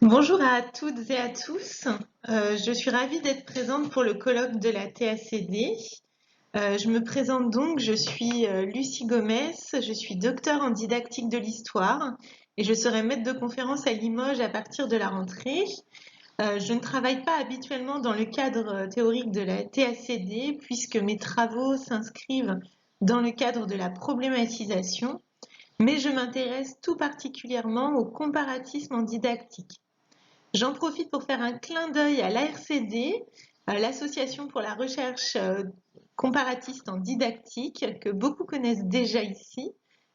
Bonjour à toutes et à tous. Je suis ravie d'être présente pour le colloque de la TACD. Je me présente donc, je suis Lucie Gomez, je suis docteure en didactique de l'histoire et je serai maître de conférence à Limoges à partir de la rentrée. Je ne travaille pas habituellement dans le cadre théorique de la TACD puisque mes travaux s'inscrivent dans le cadre de la problématisation, mais je m'intéresse tout particulièrement au comparatisme en didactique. J'en profite pour faire un clin d'œil à l'ARCD, l'Association pour la recherche comparatiste en didactique, que beaucoup connaissent déjà ici.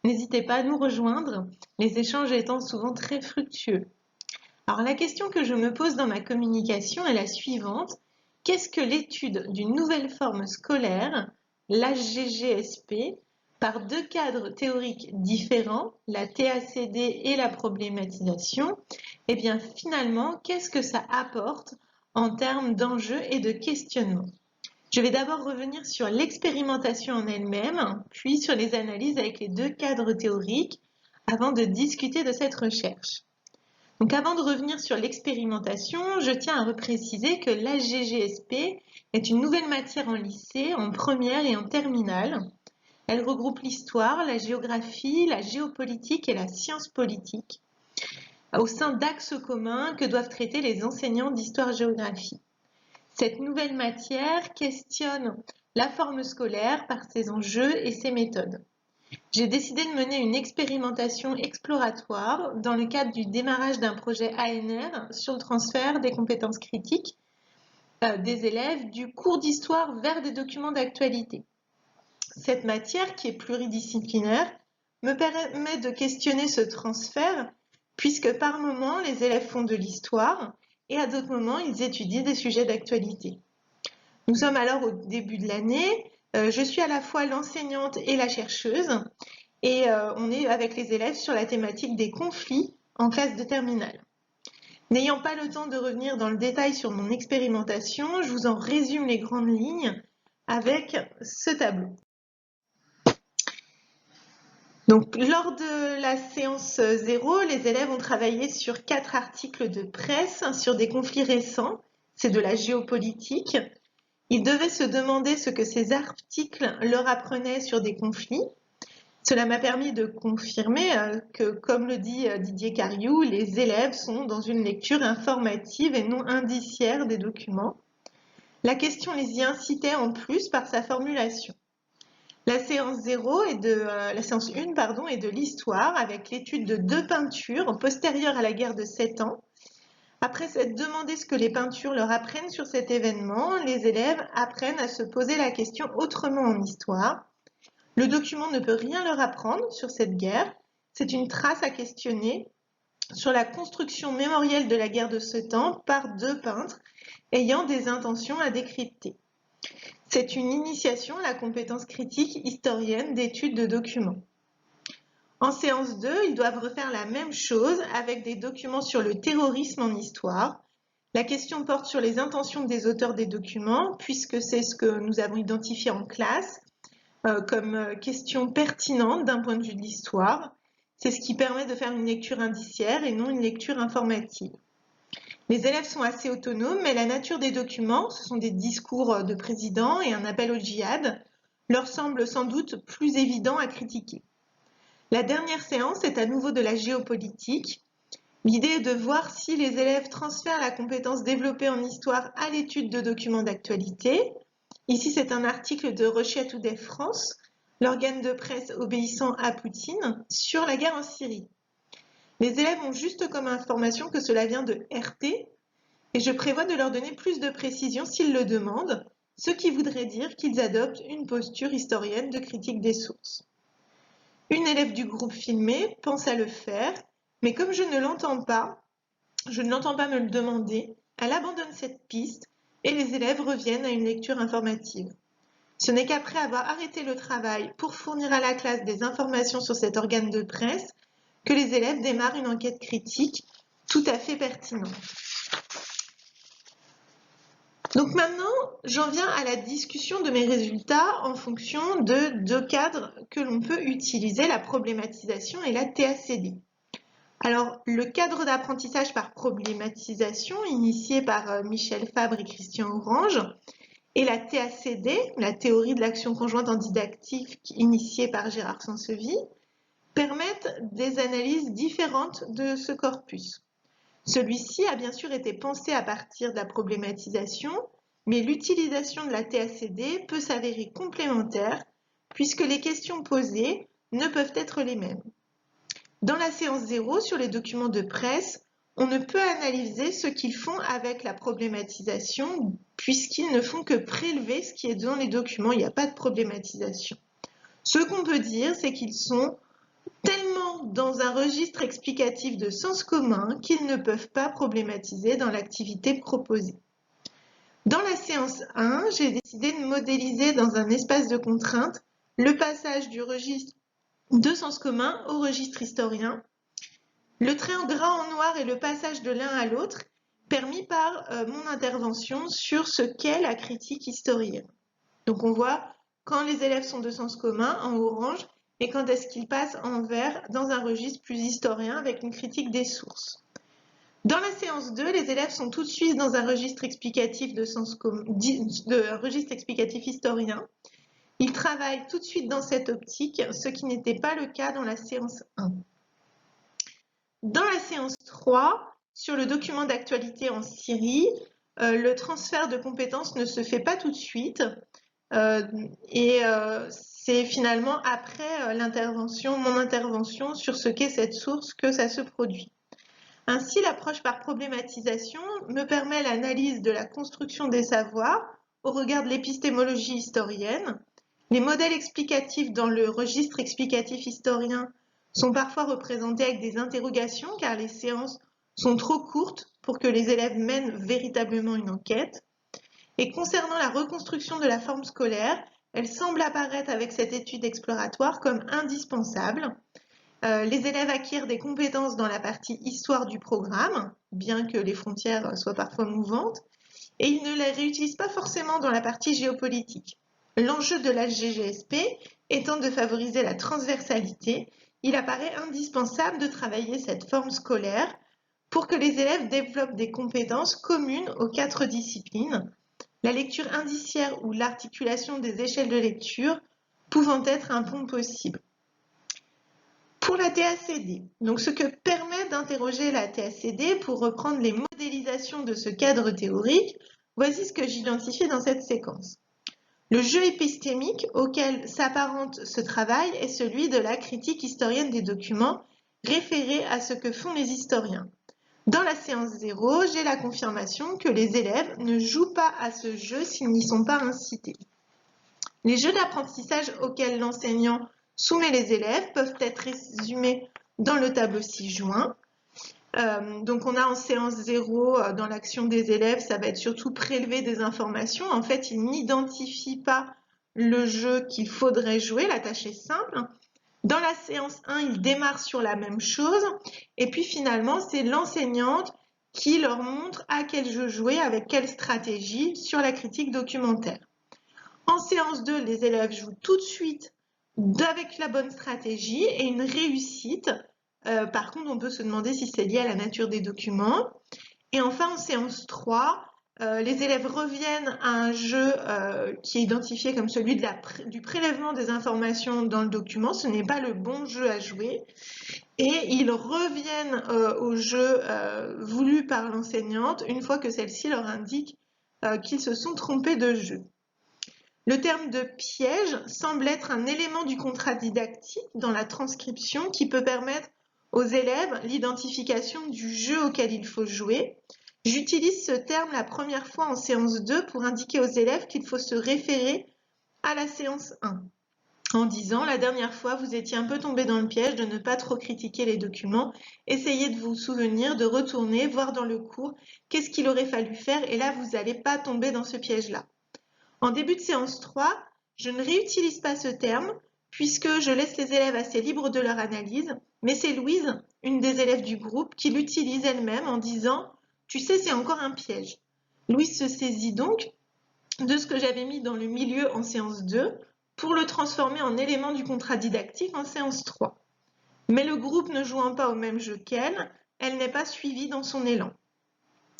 N'hésitez pas à nous rejoindre, les échanges étant souvent très fructueux. Alors la question que je me pose dans ma communication est la suivante. Qu'est-ce que l'étude d'une nouvelle forme scolaire, l'HGGSP, par deux cadres théoriques différents, la TACD et la problématisation? Eh bien finalement, qu'est-ce que ça apporte en termes d'enjeux et de questionnement? Je vais d'abord revenir sur l'expérimentation en elle-même, puis sur les analyses avec les deux cadres théoriques, avant de discuter de cette recherche. Donc avant de revenir sur l'expérimentation, je tiens à repréciser que l'HGGSP est une nouvelle matière en lycée, en première et en terminale. Elle regroupe l'histoire, la géographie, la géopolitique et la science politique au sein d'axes communs que doivent traiter les enseignants d'histoire-géographie. Cette nouvelle matière questionne la forme scolaire par ses enjeux et ses méthodes. J'ai décidé de mener une expérimentation exploratoire dans le cadre du démarrage d'un projet ANR sur le transfert des compétences critiques des élèves du cours d'histoire vers des documents d'actualité. Cette matière, qui est pluridisciplinaire, me permet de questionner ce transfert puisque par moments, les élèves font de l'histoire et à d'autres moments, ils étudient des sujets d'actualité. Nous sommes alors au début de l'année. Je suis à la fois l'enseignante et la chercheuse et on est avec les élèves sur la thématique des conflits en classe de terminale. N'ayant pas le temps de revenir dans le détail sur mon expérimentation, je vous en résume les grandes lignes avec ce tableau. Donc, lors de la séance 0, les élèves ont travaillé sur 4 articles de presse sur des conflits récents. C'est de la géopolitique. Ils devaient se demander ce que ces articles leur apprenaient sur des conflits. Cela m'a permis de confirmer que, comme le dit Didier Cariou, les élèves sont dans une lecture informative et non indiciaire des documents. La question les y incitait en plus par sa formulation. La séance 0 la séance 1 est de l'histoire avec l'étude de 2 peintures postérieures à la guerre de 7 ans. Après s'être demandé ce que les peintures leur apprennent sur cet événement, les élèves apprennent à se poser la question autrement en histoire. Le document ne peut rien leur apprendre sur cette guerre. C'est une trace à questionner sur la construction mémorielle de la guerre de 7 ans par 2 peintres ayant des intentions à décrypter. C'est une initiation à la compétence critique historienne d'étude de documents. En séance 2, ils doivent refaire la même chose avec des documents sur le terrorisme en histoire. La question porte sur les intentions des auteurs des documents, puisque c'est ce que nous avons identifié en classe comme question pertinente d'un point de vue de l'histoire. C'est ce qui permet de faire une lecture indiciaire et non une lecture informative. Les élèves sont assez autonomes, mais la nature des documents, ce sont des discours de président et un appel au djihad, leur semble sans doute plus évident à critiquer. La dernière séance est à nouveau de la géopolitique. L'idée est de voir si les élèves transfèrent la compétence développée en histoire à l'étude de documents d'actualité. Ici, c'est un article de Russia Today France, l'organe de presse obéissant à Poutine, sur la guerre en Syrie. Les élèves ont juste comme information que cela vient de RT, et je prévois de leur donner plus de précision s'ils le demandent, ce qui voudrait dire qu'ils adoptent une posture historienne de critique des sources. Une élève du groupe filmé pense à le faire, mais comme je ne l'entends pas me le demander, elle abandonne cette piste et les élèves reviennent à une lecture informative. Ce n'est qu'après avoir arrêté le travail pour fournir à la classe des informations sur cet organe de presse que les élèves démarrent une enquête critique tout à fait pertinente. Donc maintenant, j'en viens à la discussion de mes résultats en fonction de 2 cadres que l'on peut utiliser, la problématisation et la TACD. Alors, le cadre d'apprentissage par problématisation, initié par Michel Fabre et Christian Orange, et la TACD, la théorie de l'action conjointe en didactique, initiée par Gérard Sansevy, permettent des analyses différentes de ce corpus. Celui-ci a bien sûr été pensé à partir de la problématisation, mais l'utilisation de la TACD peut s'avérer complémentaire puisque les questions posées ne peuvent être les mêmes. Dans la séance 0, sur les documents de presse, on ne peut analyser ce qu'ils font avec la problématisation puisqu'ils ne font que prélever ce qui est dans les documents, il n'y a pas de problématisation. Ce qu'on peut dire, c'est qu'ils sont tellement dans un registre explicatif de sens commun qu'ils ne peuvent pas problématiser dans l'activité proposée. Dans la séance 1, j'ai décidé de modéliser dans un espace de contrainte le passage du registre de sens commun au registre historien, le trait en gras en noir et le passage de l'un à l'autre permis par mon intervention sur ce qu'est la critique historienne. Donc on voit quand les élèves sont de sens commun en orange et quand est-ce qu'ils passent en vert dans un registre plus historien avec une critique des sources. Dans la séance 2, les élèves sont tout de suite dans un registre explicatif registre explicatif historien. Ils travaillent tout de suite dans cette optique, ce qui n'était pas le cas dans la séance 1. Dans la séance 3, sur le document d'actualité en Syrie, le transfert de compétences ne se fait pas tout de suite c'est finalement après mon intervention sur ce qu'est cette source que ça se produit. Ainsi, l'approche par problématisation me permet l'analyse de la construction des savoirs au regard de l'épistémologie historienne. Les modèles explicatifs dans le registre explicatif historien sont parfois représentés avec des interrogations car les séances sont trop courtes pour que les élèves mènent véritablement une enquête. Et concernant la reconstruction de la forme scolaire, elle semble apparaître avec cette étude exploratoire comme indispensable. Les élèves acquièrent des compétences dans la partie histoire du programme, bien que les frontières soient parfois mouvantes, et ils ne les réutilisent pas forcément dans la partie géopolitique. L'enjeu de la GGSP étant de favoriser la transversalité, il apparaît indispensable de travailler cette forme scolaire pour que les élèves développent des compétences communes aux 4 disciplines, la lecture indiciaire ou l'articulation des échelles de lecture pouvant être un pont possible. Pour la TACD, donc ce que permet d'interroger la TACD pour reprendre les modélisations de ce cadre théorique, voici ce que j'identifie dans cette séquence. Le jeu épistémique auquel s'apparente ce travail est celui de la critique historienne des documents référés à ce que font les historiens. Dans la séance 0, j'ai la confirmation que les élèves ne jouent pas à ce jeu s'ils n'y sont pas incités. Les jeux d'apprentissage auxquels l'enseignant soumet les élèves peuvent être résumés dans le tableau ci-joint. Donc on a en séance 0, dans l'action des élèves, ça va être surtout prélever des informations. En fait, ils n'identifient pas le jeu qu'il faudrait jouer, la tâche est simple. Dans la séance 1, ils démarrent sur la même chose. Et puis finalement, c'est l'enseignante qui leur montre à quel jeu jouer, avec quelle stratégie sur la critique documentaire. En séance 2, les élèves jouent tout de suite avec la bonne stratégie et une réussite. Par contre, on peut se demander si c'est lié à la nature des documents. Et enfin, en séance 3, les élèves reviennent à un jeu qui est identifié comme celui du prélèvement des informations dans le document. Ce n'est pas le bon jeu à jouer. Et ils reviennent au jeu voulu par l'enseignante une fois que celle-ci leur indique qu'ils se sont trompés de jeu. Le terme de piège semble être un élément du contrat didactique dans la transcription qui peut permettre aux élèves l'identification du jeu auquel il faut jouer. J'utilise ce terme la première fois en séance 2 pour indiquer aux élèves qu'il faut se référer à la séance 1 en disant la dernière fois vous étiez un peu tombé dans le piège de ne pas trop critiquer les documents, essayez de vous souvenir, de retourner, voir dans le cours qu'est-ce qu'il aurait fallu faire et là vous n'allez pas tomber dans ce piège-là. En début de séance 3, je ne réutilise pas ce terme puisque je laisse les élèves assez libres de leur analyse, mais c'est Louise, une des élèves du groupe, qui l'utilise elle-même en disant « tu sais, c'est encore un piège ». Louise se saisit donc de ce que j'avais mis dans le milieu en séance 2 pour le transformer en élément du contrat didactique en séance 3. Mais le groupe ne jouant pas au même jeu qu'elle, elle n'est pas suivie dans son élan.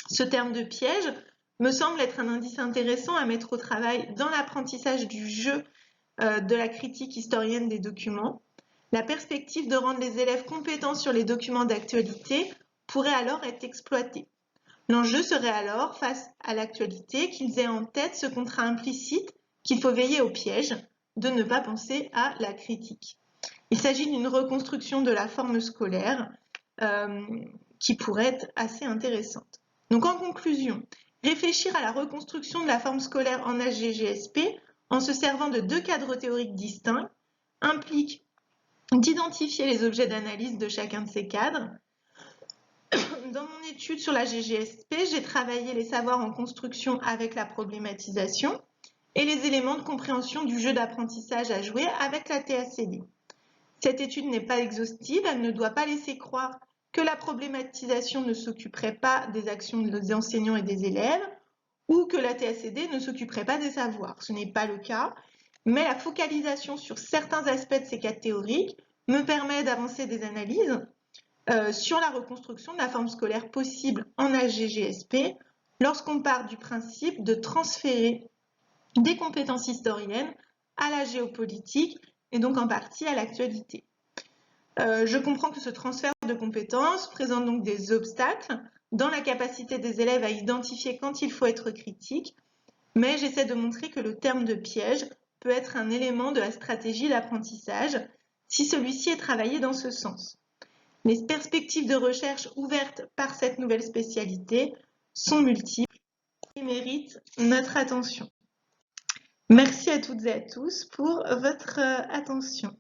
Ce terme de piège me semble être un indice intéressant à mettre au travail dans l'apprentissage du jeu de la critique historienne des documents. La perspective de rendre les élèves compétents sur les documents d'actualité pourrait alors être exploitée. L'enjeu serait alors, face à l'actualité, qu'ils aient en tête ce contrat implicite qu'il faut veiller au piège de ne pas penser à la critique. Il s'agit d'une reconstruction de la forme scolaire qui pourrait être assez intéressante. Donc en conclusion, réfléchir à la reconstruction de la forme scolaire en HGGSP en se servant de deux cadres théoriques distincts implique d'identifier les objets d'analyse de chacun de ces cadres. Dans mon étude sur la GGSP, j'ai travaillé les savoirs en construction avec la problématisation et les éléments de compréhension du jeu d'apprentissage à jouer avec la TACD. Cette étude n'est pas exhaustive, elle ne doit pas laisser croire que la problématisation ne s'occuperait pas des actions des enseignants et des élèves ou que la TACD ne s'occuperait pas des savoirs. Ce n'est pas le cas, mais la focalisation sur certains aspects de ces cadres théoriques me permet d'avancer des analyses sur la reconstruction de la forme scolaire possible en HGGSP lorsqu'on part du principe de transférer des compétences historiennes à la géopolitique et donc en partie à l'actualité. Je comprends que ce transfert de compétences présente donc des obstacles dans la capacité des élèves à identifier quand il faut être critique, mais j'essaie de montrer que le terme de piège peut être un élément de la stratégie d'apprentissage si celui-ci est travaillé dans ce sens. Les perspectives de recherche ouvertes par cette nouvelle spécialité sont multiples et méritent notre attention. Merci à toutes et à tous pour votre attention.